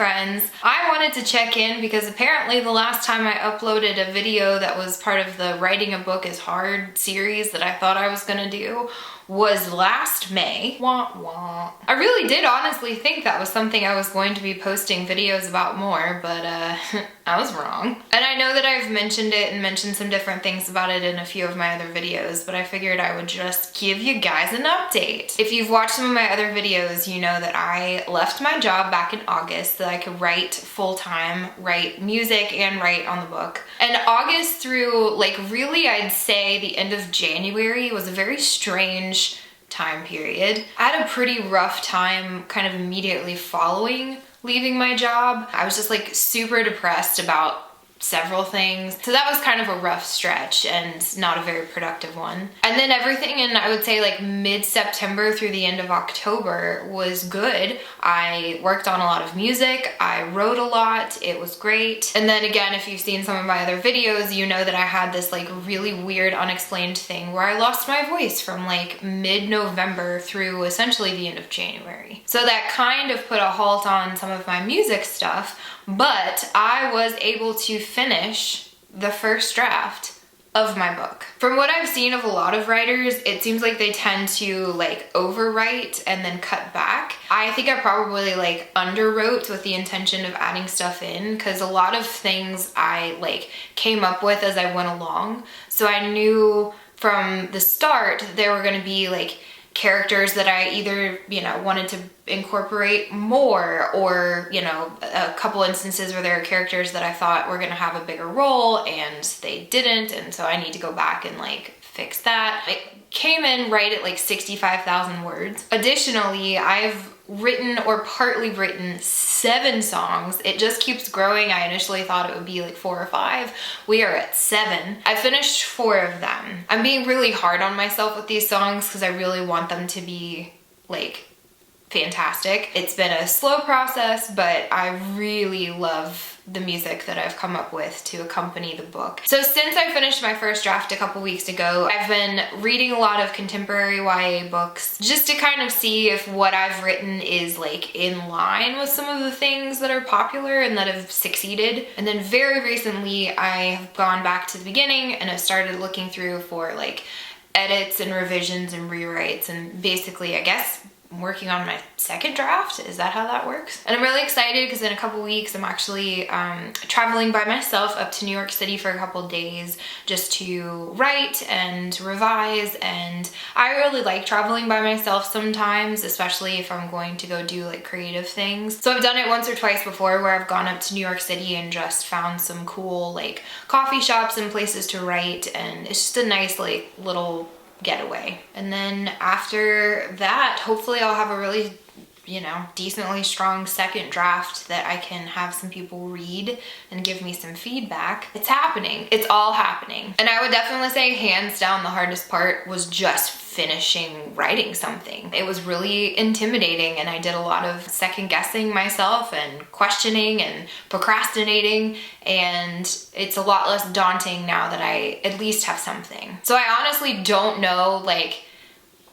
friends. I wanted to check in because apparently the last time I uploaded a video that was part of the Writing a Book is Hard series that I thought I was gonna do was last May. Wah wah. I really did honestly think that was something I was going to be posting videos about more, but I was wrong. And I know that I've mentioned it and mentioned some different things about it in a few of my other videos, but I figured I would just give you guys an update. If you've watched some of my other videos, you know that I left my job back in August so that I could write full-time, write music and write on the book. And August through like really I'd say the end of January was a very strange time period. I had a pretty rough time kind of immediately following leaving my job. I was just like super depressed about several things. So that was kind of a rough stretch and not a very productive one. And then everything in, I would say like mid-September through the end of October was good. I worked on a lot of music. I wrote a lot. It was great. And then again, if you've seen some of my other videos, you know that I had this like really weird unexplained thing where I lost my voice from like mid-November through essentially the end of January. So that kind of put a halt on some of my music stuff, but I was able to finish the first draft of my book. From what I've seen of a lot of writers, it seems like they tend to like overwrite and then cut back. I think I probably like underwrote with the intention of adding stuff in because a lot of things I like came up with as I went along. So I knew from the start there were gonna be like characters that I either, you know, wanted to incorporate more or, you know, a couple instances where there are characters that I thought were gonna have a bigger role and they didn't, and so I need to go back and like fix that. It came in right at like 65,000 words. Additionally, I've written or partly written 7 songs. It just keeps growing. I initially thought it would be like 4 or 5. We are at 7. I finished 4 of them. I'm being really hard on myself with these songs because I really want them to be like fantastic. It's been a slow process, but I really love the music that I've come up with to accompany the book. So since I finished my first draft a couple weeks ago, I've been reading a lot of contemporary YA books just to kind of see if what I've written is like in line with some of the things that are popular and that have succeeded. And then very recently I have gone back to the beginning and have started looking through for like edits and revisions and rewrites, and basically I guess I'm working on my second draft. Is that how that works? And I'm really excited because in a couple weeks I'm actually traveling by myself up to New York City for a couple days just to write and revise, and I really like traveling by myself sometimes, especially if I'm going to go do like creative things. So I've done it once or twice before where I've gone up to New York City and just found some cool like coffee shops and places to write, and it's just a nice like little getaway. And then after that, hopefully I'll have a really, you know, decently strong second draft that I can have some people read and give me some feedback. It's happening. It's all happening. And I would definitely say hands down the hardest part was just finishing writing something. It was really intimidating and I did a lot of second guessing myself and questioning and procrastinating, and it's a lot less daunting now that I at least have something. So I honestly don't know like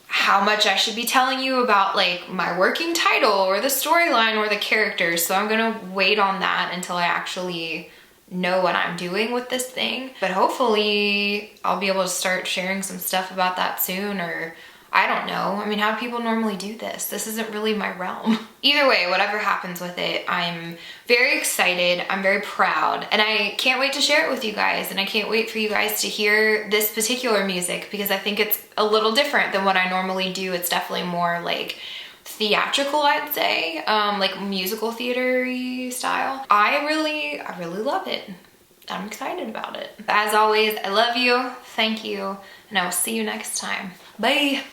how much I should be telling you about like my working title or the storyline or the characters, so I'm gonna wait on that until I actually know what I'm doing with this thing. But hopefully I'll be able to start sharing some stuff about that soon, or I don't know. I mean, how do people normally do this? This isn't really my realm. Either way, whatever happens with it, I'm very excited, I'm very proud, and I can't wait to share it with you guys, and I can't wait for you guys to hear this particular music because I think it's a little different than what I normally do. It's definitely more like theatrical, I'd say, like musical theater-y style. I really love it. I'm excited about it. As always, I love you, thank you, and I will see you next time. Bye!